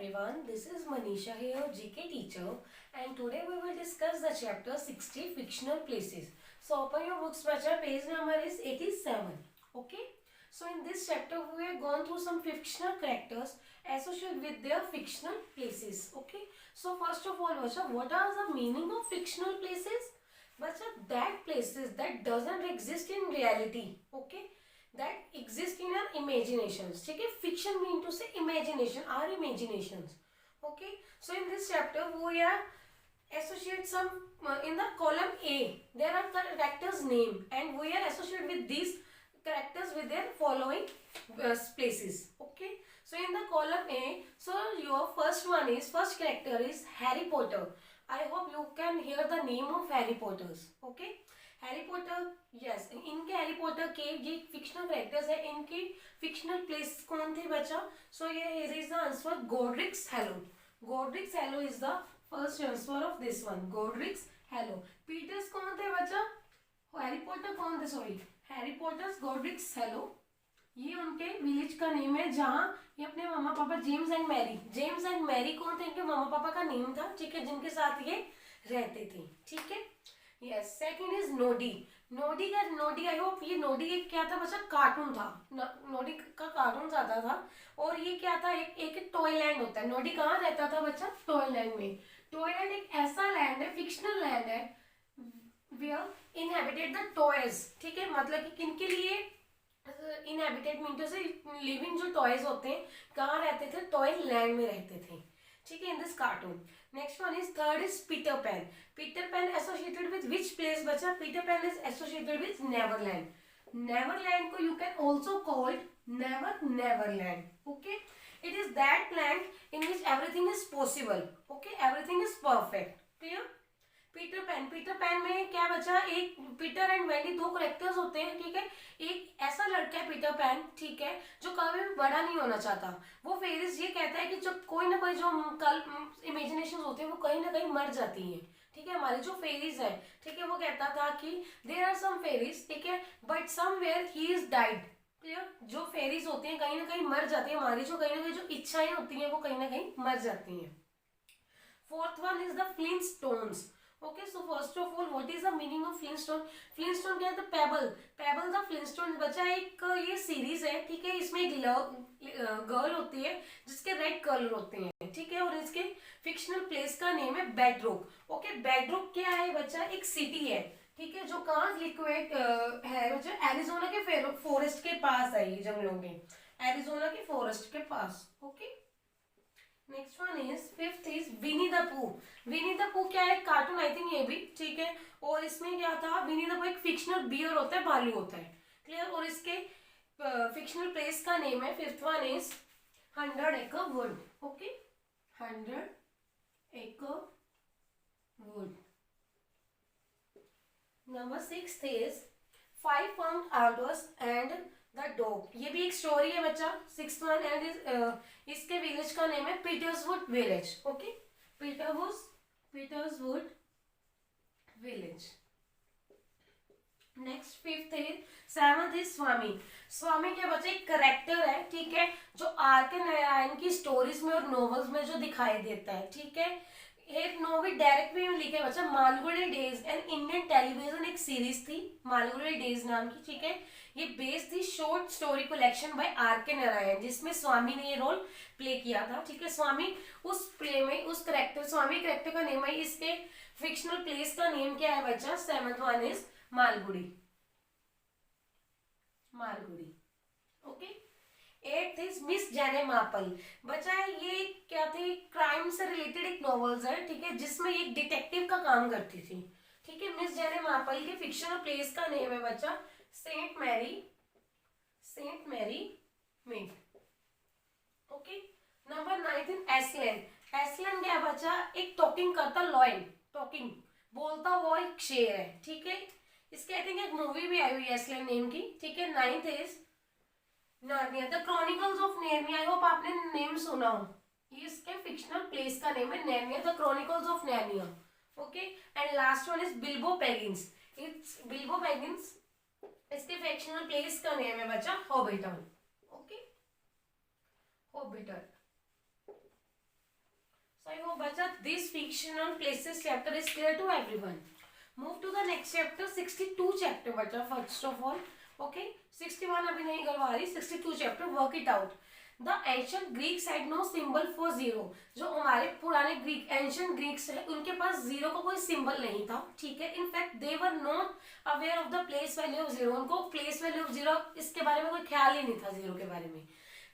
everyone, this is Manisha here, GK teacher, and today we will discuss the chapter 60 fictional places. So open your books, bacha, page number is 87. Okay, so in this chapter we have gone through some fictional characters associated with their fictional places. Okay, so first of all, bacha, what are the meaning of fictional places? Bacha, that places that doesn't exist in reality. Okay, that exist in our imaginations. ठीक है, fiction mean to say imagination, our imaginations. Okay, so in this chapter we are associate some in the column A there are the characters name and we are associated with these characters with their following places. Okay, so in the column A, so your first character is Harry Potter. I hope you can hear the name of Harry Potters. Okay, Harry Potter, yes, इनके Harry Potter के ये fictional characters है. इनकी fictional place कौन थे बच्चा? So ये is the answer Godric's Hollow. Godric's Hollow is the first answer of this one, Godric's Hollow. Peter's कौन थे बच्चा? हैरी पॉटर कौन थे? Sorry, Harry Potter's Godric's Hollow. ये उनके विलेज का नेम है जहाँ ये अपने मामा पापा जेम्स एंड मैरी कौन थे? इनके मामा पापा का नेम था. ठीक है, जिनके साथ ये रहते थे. ठीक है, yes. Second is Noddy. Noddy I hope ये नोडी एक क्या था बच्चा? कार्टून था. नोडी का कार्टून आता था और ये क्या था? एक टॉयलैंड होता है. नोडी कहाँ रहता था बच्चा? टॉयलैंड में. टॉयलैंड एक ऐसा लैंड है, फिक्शनल लैंड है, वेयर इनहेबिटेड द टॉयज. ठीक है, मतलब कि किनके लिए इनहेबिटेड मीन से लिविंग जो टॉयज होते हैं कहाँ रहते थे? टॉय लैंड में रहते थे. ठीक है, in this cartoon. Next one is third is Peter Pan. Peter Pan associated with which place बच्चा? Peter Pan is associated with Neverland. Neverland को you can also called Neverland. Okay, it is that land in which everything is possible. Okay, everything is perfect. Clear? Peter Pan में क्या बचा? एक Peter and Wendy दो characters होते हैं. ठीक है, एक ऐसा लड़का है पीटर पैन, ठीक है, जो कभी भी बड़ा नहीं होना चाहता. वो फेरिस ये कहता है कि जब कोई ना कोई जो कल इमेजिनेशन होते हैं वो कहीं ना कहीं मर जाती हैं. ठीक है, हमारी जो फेरीज है, ठीक है, वो कहता था कि देयर आर सम फेरीज, ठीक है, but somewhere he is died. Clear? जो फेरीज होती हैं कहीं ना कहीं मर जाती है. हमारी जो कहीं ना कहीं जो इच्छाएं होती हैं वो कहीं ना कहीं मर जाती हैं. Fourth one is the Flintstones. Okay, so first of all what is the meaning of Flintstone? Flintstone क्या है? The pebble the Flintstone. बच्चा एक ये सीरीज है. ठीक है, इसमें एक गर्ल होती है जिसके रेड कलर होते हैं. ठीक है, और इसके फिक्शनल प्लेस का नेम है बेडरॉक. ओके, बेडरॉक क्या है बच्चा? एक सिटी है. ठीक है, जो कहाँ लिक्विड है बच्चा? एरिजोना के फॉरेस्ट के पास है. ये जंगलों में एरिजोना के फॉरेस्ट के पास. Okay, next one is fifth is Winnie the Pooh. Winnie the पू क्या है? कार्टून आई थिंक ये भी. ठीक है, और इसमें क्या था? विनी द पू एक फिक्शनल बियर होता है, भालू होता है. क्लियर? और इसके फिक्शनल प्लेस का नेम है. Fifth one is 100 acre wood. Okay, 100 acre wood. Number 6 is 5 pound arrows and the dog. ये भी एक स्टोरी है बच्चा. 6th वन एंड इसके विलेज का नेम है Peterswood village. Okay, Peterswood village. Next 5th is 7th is Swami. Swami क्या बच्चा? एक करेक्टर है. ठीक है, जो आर.के. नारायण की स्टोरीज में और नॉवेल्स में जो दिखाई देता है. ठीक है, एक नॉवेल डायरेक्ट में लिखा है बच्चा, Malgudi days. And Indian television एक सीरीज थी मालगुडी डेज नाम की. ठीक है, ये बेस्ड थी short story collection by R K. Narayan, जिसमें स्वामी ने ये रोल प्ले किया था. ठीक है, स्वामी उस प्ले में उस करेक्टर स्वामी करेक्टर का नेम है. इसके फिक्शनल प्लेस का नेम क्या है बच्चा? 7th one is Malgudi. Okay, 8th is miss जेने मार्पल. बच्चा ये क्या थी? क्राइम से रिलेटेड एक नॉवेल्स है. ठीक है, जिसमें एक डिटेक्टिव का काम करती थी. ठीक है, मिस जेने मार्पल के फिक्शनल प्लेस का नेम है बच्चा saint Mary mead. Okay, number 9 in Iceland. Iceland क्या बच्चा? एक टॉकिंग करता लॉयन, टॉकिंग बोलता हुआ एक शेर है. ठीक है, इसके आई थिंक एक मूवी भी आई हुई है एसलैंड नेम की. ठीक है, 9th is Narnia, the Chronicles of Narnia. I hope आपने नेम सुना हो. ये इसके फिक्शनल प्लेस का नेम है Narnia, the Chronicles of Narnia. Okay, and last one is Bilbo Baggins. It's Bilbo Baggins. इसके फिक्शनल प्लेस का नेम है बच्चा Hobbiton. Okay, Hobbiton. So I hope bacha this fictional places chapter is clear to everyone. Move to the next chapter, 62 chapter bacha first of all. Okay, 61 अभी नहीं करवा रही, 62 chapter work it out. The ancient Greeks had no symbol for zero. जो हमारे पुराने Greek ancient Greeks है उनके पास zero का कोई सिंबल नहीं था. ठीक है, in fact they were not aware of the place value of zero. उनको प्लेस वैल्यू ऑफ जीरो इसके बारे में कोई ख्याल ही नहीं था जीरो के बारे में.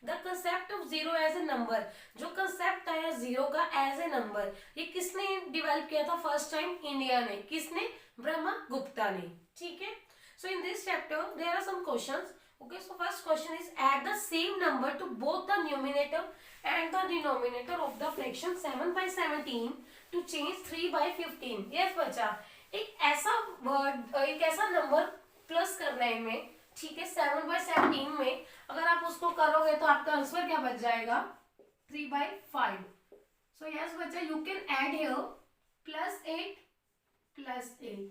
The concept of zero as a number, जो कंसेप्ट आया जीरो का एज ए नंबर, ये किसने डिवेल्प किया था फर्स्ट टाइम? इंडिया ने. किसने? ब्रह्मगुप्ता ने. ठीक है. So in this chapter there are some questions. Okay, so first question is add the same number to both the numerator and the denominator of the fraction 7 by 17 to change 3 by 15. Yes बच्चा, एक ऐसा word, एक ऐसा number plus करना है इनमें. ठीक है, 7 by 17 में अगर आप उसको करोगे तो आपका आंसर क्या बच जाएगा? 3 by 5. So yes बच्चा, you can add here plus 8 plus 8.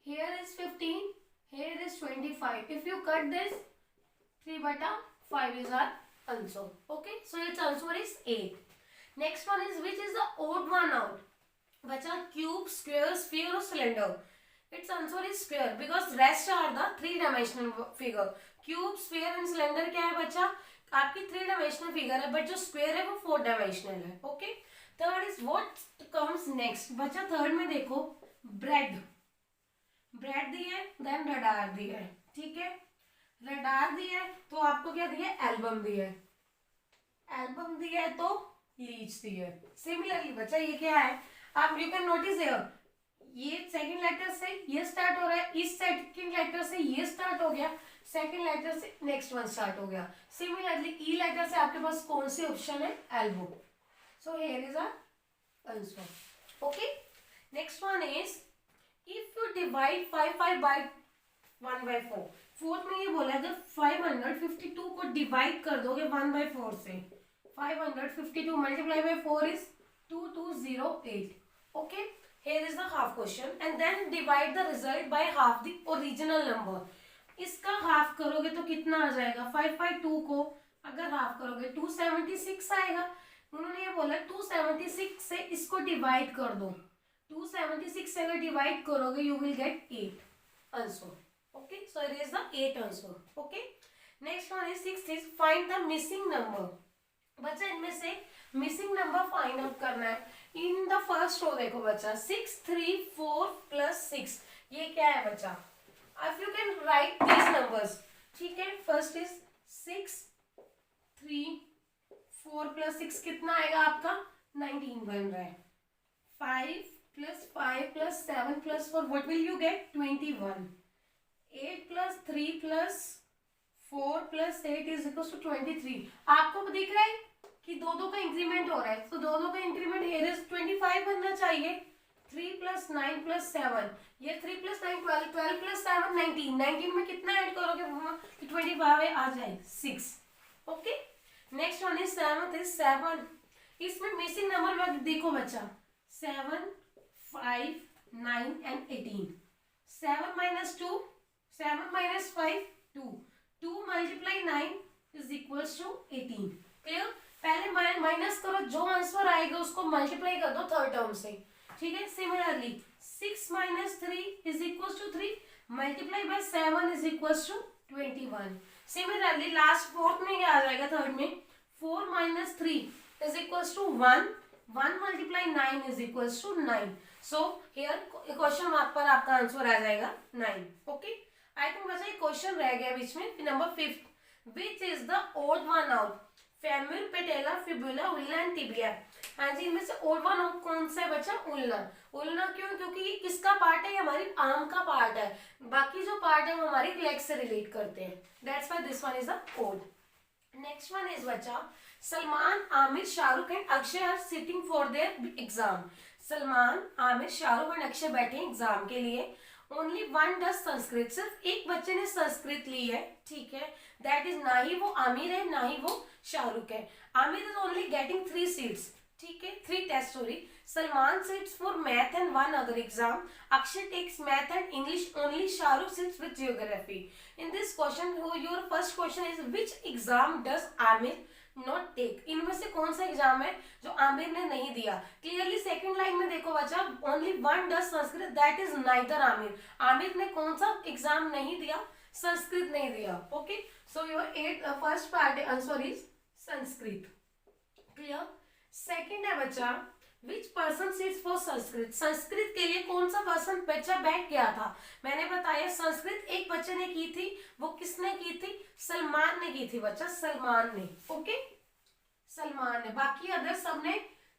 Here is 15. Here is 25. If you cut this, 3/5 is our answer. Okay, so its answer is 8. Next one is which is the odd one out? बच्चा, cube, square, sphere or cylinder? Its answer is square because rest are the 3-dimensional figure. Cube, sphere and cylinder क्या है बच्चा? आपकी 3-dimensional figure है, but जो square है वो 4-dimensional है. Okay. Third is what comes next? बच्चा थर्ड में देखो, bread. bread दी है, then radar दी है. ठीक है, रडार दिया है तो आपको क्या दिया है? एल्बम दिया है. एल्बम दिया है तो लीच दिया है. सिमिलरली बच्चा ये क्या है? आप यू कैन नोटिस हियर, ये सेकंड लेटर से ये स्टार्ट हो रहा है, इस सेकंड लेटर से ये स्टार्ट हो गया, सेकंड लेटर से नेक्स्ट वन स्टार्ट हो गया. सिमिलरली ई लेटर से आपके पास कौन सी ऑप्शन है? Elbow. So here is our answer. Okay, next one is if you divide 5 by 1/4. Fourth में ये बोला अगर 552 को डिवाइड कर दोगे 1/4 से, 552 multiply by 4 is 2208. Okay, here is the half question and then divide the result by half the original number. इसका हाफ करोगे तो कितना आ जाएगा? 5/2 को अगर हाफ करोगे 276 आएगा. उन्होंने ये बोला 276 से इसको डिवाइड कर दो. 276 से अगर डिवाइड करोगे you will get 8 answer. Okay, so it is the 8 answer. Okay, next one is 6 is find the missing number. बच्चा इनमें से मिसिंग नंबर फाइंड आउट करना है. इन द फर्स्ट रो देखो बच्चा, 6 3 4 प्लस 6, ये क्या है बच्चा? If you can write this numbers. ठीक है, फर्स्ट इज 6 3 4 प्लस 6 कितना आएगा आपका? 19 बन रहा है. 5 plus 5 plus 7 plus 4 what will you get? 21. 8 plus 3 plus 4 plus 8 is equal to 23. आपको दिख रहा है कि दो का इंक्रीमेंट हो रहा है, तो दो का इंक्रीमेंट हियर इज 25 बनना चाहिए. 3 प्लस 9 प्लस 7, ये 3 प्लस 9 12, 12 प्लस 7 19. 19 में कितना ऐड करोगे कि 25 आ जाए? 6. Okay, next one is 7th is 7. इसमें मिसिंग नंबर में देखो बच्चा, 7 5 9 and 18. 7 minus 2, 7 minus 5 2. 2 multiply 9 is equals to 18. Clear? पहले माइनस करो, जो आंसर आएगा उसको मल्टीप्लाई कर दो थर्ड टर्म से. ठीक है, similarly 6 minus 3 is equals to 3 multiply by 7 is equals to 21. Similarly last fourth में क्या आ जाएगा? थर्ड में 4 minus 3 is equals to 1. 1 multiply 9 is equals to 9. So here question mark पर आपका आंसर आ जाएगा 9. ओके, आई थिंक बच्चा एक क्वेश्चन रह गया बीच में. Number 5, which is the odd one out? Femur, patella, fibula, ulna and tibia. हाँ जी, इनमें से ओड वन आउट कौन सा है बच्चा? उल्ना. उल्ना क्यों? क्योंकि ये किसका पार्ट है? ये हमारी आर्म का पार्ट है. बाकी जो पार्ट है वो हमारी लेग से रिलेट करते हैं. That's why this one is the odd. Next one is बच्चा Salman, Aamir, Shahrukh and Akshay are sitting for their exam. Salman, Aamir, Shahrukh and Akshay बैठे हैं एग्जाम के लिए. Only one does Sanskrit. सिर्फ एक बच्चे ने संस्कृत ली है. ठीक है, दैट इज ना ही वो आमिर है ना ही वो शाहरुख है. Aamir is only getting 3 seats. ठीक है, 3 test. Sorry, Salman sits for math and 1 other exam. Akshay takes math and English. Only Shahrukh sits with geography. In this question, your first question is which exam does Amir not take. इनमें से कौन सा exam है जो आमिर ने नहीं दिया? क्लियरली सेकंड लाइन में देखो बच्चा, only one does Sanskrit, that is neither Aamir. Aamir ने कौन सा एग्जाम नहीं दिया? संस्कृत नहीं दिया। Okay, so your at first part answer is Sanskrit. Clear? Second है बच्चा, which person seats for Sanskrit. Sanskrit के लिए कौन सा पर्सन बच्चा बैठ गया था? मैंने बताया संस्कृत एक बच्चे ने की थी, वो किसने की थी? सलमान ने की थी बच्चा, सलमान ने। ओके, सलमान ने, बाकी अदर सबने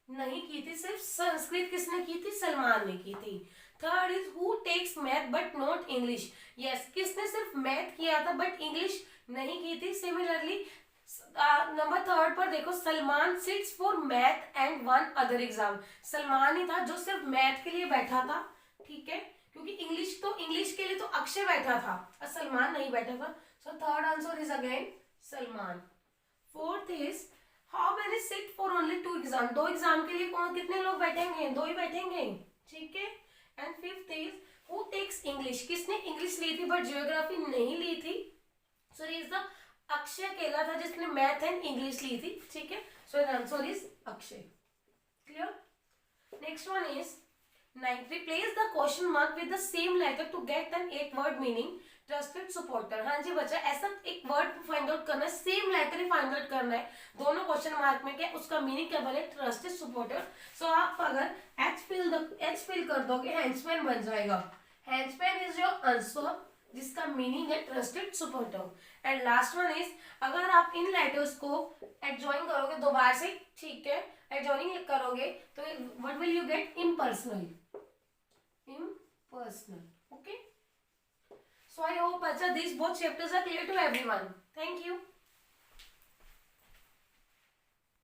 नहीं की थी, सिर्फ संस्कृत किसने की थी? सलमान ने की थी। Third is who takes math but not English. Yes, किसने सिर्फ मैथ किया था बट इंग्लिश नहीं की थी? सिमिलरली नंबर थर्ड पर देखो, Salman sits for math and one other exam. Salman ही था जो सिर्फ मैथ के लिए बैठा था, ठीक है, क्योंकि इंग्लिश के लिए तो अक्षय बैठा था और सलमान नहीं बैठा था। So third answer is again Salman. Fourth is how many sit for only two exam. दो एग्जाम के लिए कौन कितने लोग बैठेंगे? दो ही बैठेंगे, ठीक है। And fifth is who takes English. किसने इंग्लिश ली थी बट जियोग्राफी नहीं ली थी? सो इज द अक्षय अकेला था जिसने मैथ एंड इंग्लिश ली थी, ठीक है। So the answer is Akshay. Clear? Next one is 9, replace the question mark with the same letter to get an 8 word meaning. Trusted supporter. हाँ जी बच्चा, ऐसा एक वर्ड फाइंड आउट करना है, सेम लेटर ही फाइंड आउट करना है दोनों क्वेश्चन मार्क में, क्या उसका मीनिंग क्या बने? Trusted supporter. सो आप अगर एच फिल कर दोगे, हैंड्समैन बन जाएगा। हैंड्समैन इज योर आंसर जिसका मीनिंग है trusted supporter. And last one is, अगर आप इन लेटर्स को एडजॉइन करोगे दोबारा से, ठीक है, एडजॉइनिंग करोगे तो what will you gate? Impersonal. Impersonal. Okay. So I hope, Acha, these both chapters are clear to everyone. Thank you.